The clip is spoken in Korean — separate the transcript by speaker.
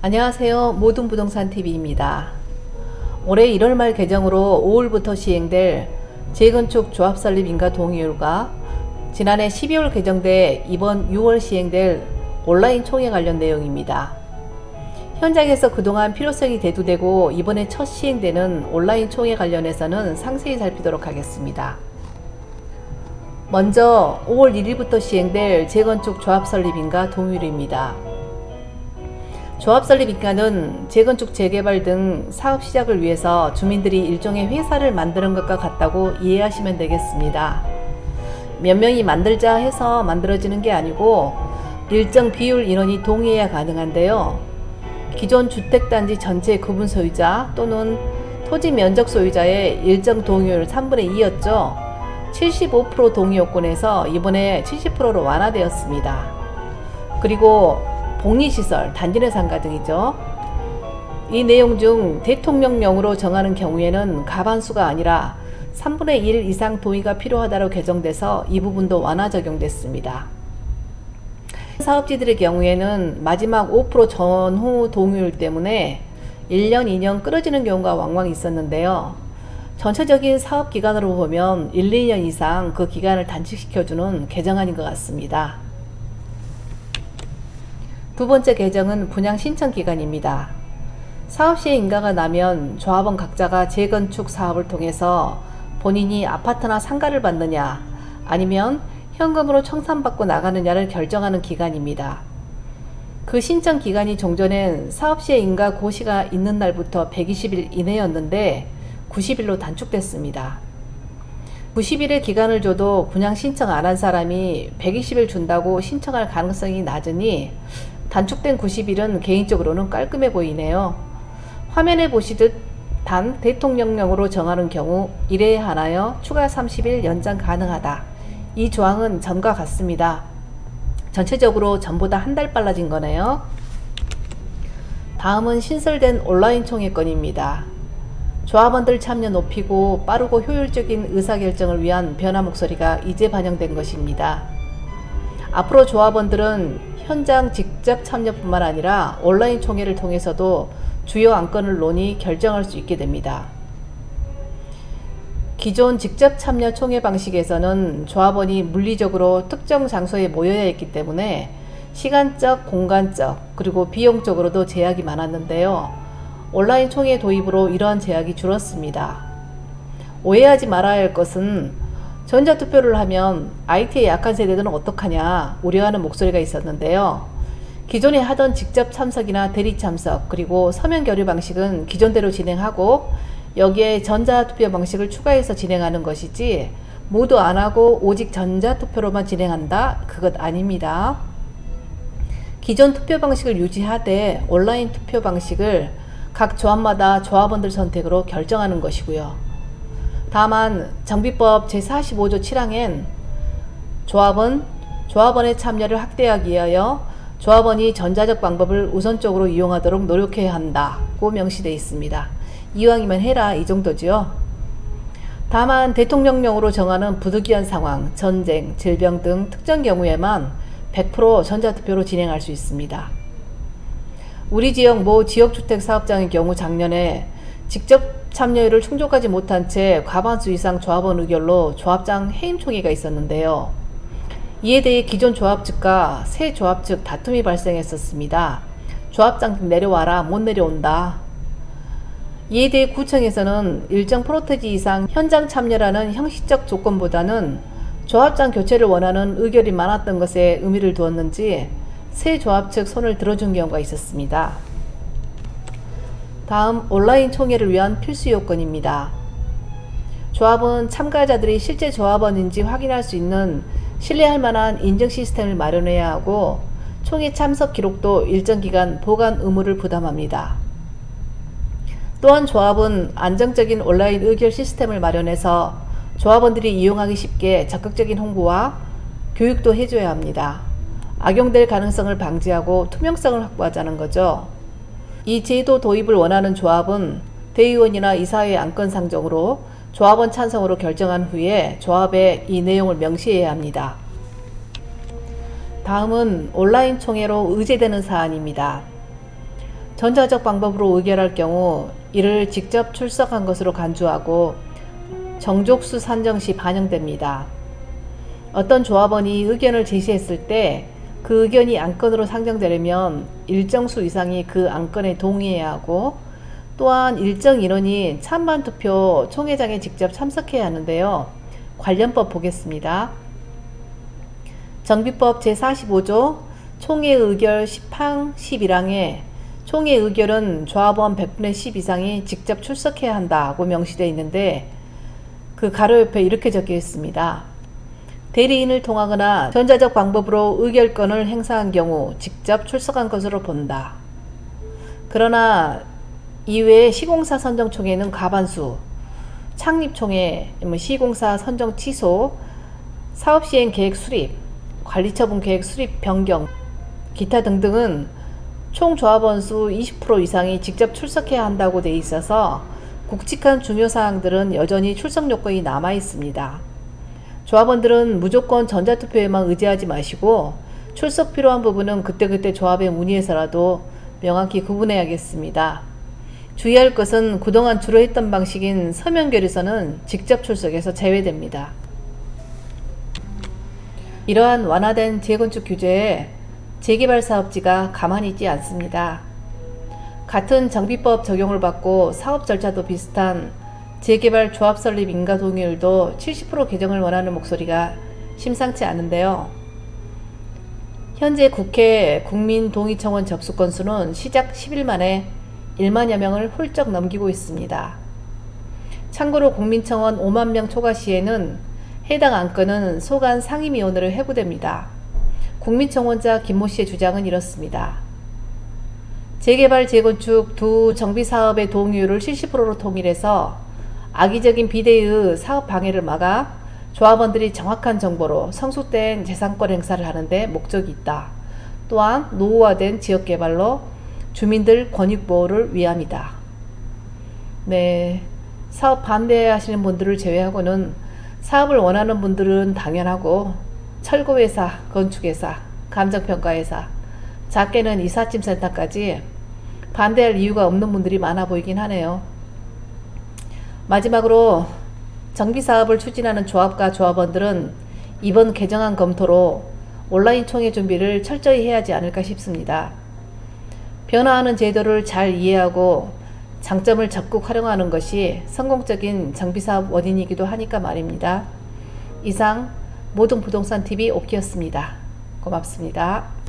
Speaker 1: 안녕하세요. 모든부동산TV입니다. 올해 1월 말 개정으로 5월부터 시행될 재건축 조합 설립 인가 동의율과 지난해 12월 개정돼 이번 6월 시행될 온라인 총회 관련 내용입니다. 현장에서 그동안 필요성이 대두되고 이번에 첫 시행되는 온라인 총회 관련해서는 상세히 살피도록 하겠습니다. 먼저 5월 1일부터 시행될 재건축 조합 설립 인가 동의율입니다. 조합 설립 인가는 재건축 재개발 등 사업 시작을 위해서 주민들이 일종의 회사를 만드는 것과 같다고 이해하시면 되겠습니다. 몇 명이 만들자 해서 만들어지는 게 아니고 일정 비율 인원이 동의해야 가능한데요. 기존 주택단지 전체 구분 소유자 또는 토지 면적 소유자의 일정 동의율 3분의 2였죠. 75% 동의 요건에서 이번에 70%로 완화되었습니다. 그리고 복리시설, 단지 내 상가 등이죠. 이 내용 중 대통령령으로 정하는 경우에는 가반수가 아니라 3분의 1 이상 동의가 필요하다고 개정돼서 이 부분도 완화 적용됐습니다. 사업지들의 경우에는 마지막 5% 전후 동의율 때문에 1년, 2년 끌어지는 경우가 왕왕 있었는데요. 전체적인 사업 기간으로 보면 1, 2년 이상 그 기간을 단축시켜주는 개정안인 것 같습니다. 두 번째 개정은 분양 신청 기간입니다. 사업 시행 인가가 나면 조합원 각자가 재건축 사업을 통해서 본인이 아파트나 상가를 받느냐 아니면 현금으로 청산받고 나가느냐를 결정하는 기간입니다. 그 신청 기간이 종전엔 사업 시행 인가 고시가 있는 날부터 120일 이내였는데 90일로 단축됐습니다. 90일의 기간을 줘도 분양 신청 안 한 사람이 120일 준다고 신청할 가능성이 낮으니 단축된 90일은 개인적으로는 깔끔해 보이네요. 화면에 보시듯 단 대통령령으로 정하는 경우 1회에 하나여 추가 30일 연장 가능하다. 이 조항은 전과 같습니다. 전체적으로 전보다 한 달 빨라진 거네요. 다음은 신설된 온라인 총회 건입니다. 조합원들 참여 높이고 빠르고 효율적인 의사결정을 위한 변화 목소리가 이제 반영된 것입니다. 앞으로 조합원들은 현장 직접 참여뿐만 아니라 온라인 총회를 통해서도 주요 안건을 논의 결정할 수 있게 됩니다. 기존 직접 참여 총회 방식에서는 조합원이 물리적으로 특정 장소에 모여야 했기 때문에 시간적, 공간적, 그리고 비용적으로도 제약이 많았는데요. 온라인 총회 도입으로 이러한 제약이 줄었습니다. 오해하지 말아야 할 것은 전자투표를 하면 IT에 약한 세대들은 어떡하냐 우려하는 목소리가 있었는데요. 기존에 하던 직접 참석이나 대리 참석 그리고 서면 결의 방식은 기존대로 진행하고 여기에 전자투표 방식을 추가해서 진행하는 것이지 모두 안 하고 오직 전자투표로만 진행한다? 그것 아닙니다. 기존 투표 방식을 유지하되 온라인 투표 방식을 각 조합마다 조합원들 선택으로 결정하는 것이고요. 다만 정비법 제45조 7항엔 조합원의 참여를 확대하기 위하여 조합원이 전자적 방법을 우선적으로 이용하도록 노력해야 한다고 명시되어 있습니다. 이왕이면 해라 이 정도죠. 다만 대통령령으로 정하는 부득이한 상황, 전쟁, 질병 등 특정 경우에만 100% 전자투표로 진행할 수 있습니다. 우리 지역 모 지역주택 사업장의 경우 작년에 직접 참여율을 충족하지 못한 채 과반수 이상 조합원 의결로 조합장 해임총회가 있었는데요. 이에 대해 기존 조합 측과 새 조합 측 다툼이 발생했었습니다. 조합장 내려와라, 못 내려온다. 이에 대해 구청에서는 일정 프로테지 이상 현장 참여라는 형식적 조건보다는 조합장 교체를 원하는 의결이 많았던 것에 의미를 두었는지 새 조합 측 손을 들어준 경우가 있었습니다. 다음 온라인 총회를 위한 필수 요건입니다. 조합은 참가자들이 실제 조합원인지 확인할 수 있는 신뢰할 만한 인증 시스템을 마련해야 하고 총회 참석 기록도 일정 기간 보관 의무를 부담합니다. 또한 조합은 안정적인 온라인 의결 시스템을 마련해서 조합원들이 이용하기 쉽게 적극적인 홍보와 교육도 해줘야 합니다. 악용될 가능성을 방지하고 투명성을 확보하자는 거죠. 이 제도 도입을 원하는 조합은 대의원이나 이사회 안건 상정으로 조합원 찬성으로 결정한 후에 조합에 이 내용을 명시해야 합니다. 다음은 온라인 총회로 의제되는 사안입니다. 전자적 방법으로 의결할 경우 이를 직접 출석한 것으로 간주하고 정족수 산정 시 반영됩니다. 어떤 조합원이 의견을 제시했을 때 그 의견이 안건으로 상정되려면 일정 수 이상이 그 안건에 동의해야 하고, 또한 일정 인원이 찬반 투표 총회장에 직접 참석해야 하는데요. 관련법 보겠습니다. 정비법 제45조 총회 의결 10항 11항에 총회 의결은 조합원 100분의 10 이상이 직접 출석해야 한다고 명시되어 있는데, 그 가로 옆에 이렇게 적혀 있습니다. 대리인을 통하거나 전자적 방법으로 의결권을 행사한 경우 직접 출석한 것으로 본다. 그러나 이외에 시공사 선정총회는 과반수, 창립총회, 시공사 선정 취소, 사업시행 계획 수립, 관리처분 계획 수립 변경, 기타 등등은 총 조합원 수 20% 이상이 직접 출석해야 한다고 돼 있어서 굵직한 중요사항들은 여전히 출석 요건이 남아 있습니다. 조합원들은 무조건 전자투표에만 의지하지 마시고 출석 필요한 부분은 그때그때 조합에 문의해서라도 명확히 구분해야겠습니다. 주의할 것은 그동안 주로 했던 방식인 서명결에서는 직접 출석에서 제외됩니다. 이러한 완화된 재건축 규제에 재개발 사업지가 가만히 있지 않습니다. 같은 정비법 적용을 받고 사업 절차도 비슷한 재개발 조합 설립 인가 동의율도 70% 개정을 원하는 목소리가 심상치 않은데요. 현재 국회 국민동의청원 접수 건수는 시작 10일 만에 1만여 명을 훌쩍 넘기고 있습니다. 참고로 국민청원 5만 명 초과 시에는 해당 안건은 소관 상임위원회로 회부됩니다. 국민청원자 김모 씨의 주장은 이렇습니다. 재개발 재건축 두 정비사업의 동의율을 70%로 통일해서 악의적인 비대의 사업 방해를 막아 조합원들이 정확한 정보로 성숙된 재산권 행사를 하는데 목적이 있다. 또한 노후화된 지역개발로 주민들 권익보호를 위함이다. 네, 사업 반대하시는 분들을 제외하고는 사업을 원하는 분들은 당연하고 철거회사, 건축회사, 감정평가회사, 작게는 이삿짐센터까지 반대할 이유가 없는 분들이 많아 보이긴 하네요. 마지막으로 정비사업을 추진하는 조합과 조합원들은 이번 개정안 검토로 온라인 총회 준비를 철저히 해야 하지 않을까 싶습니다. 변화하는 제도를 잘 이해하고 장점을 적극 활용하는 것이 성공적인 정비사업 원인이기도 하니까 말입니다. 이상 모든 부동산 TV 옥기였습니다. 고맙습니다.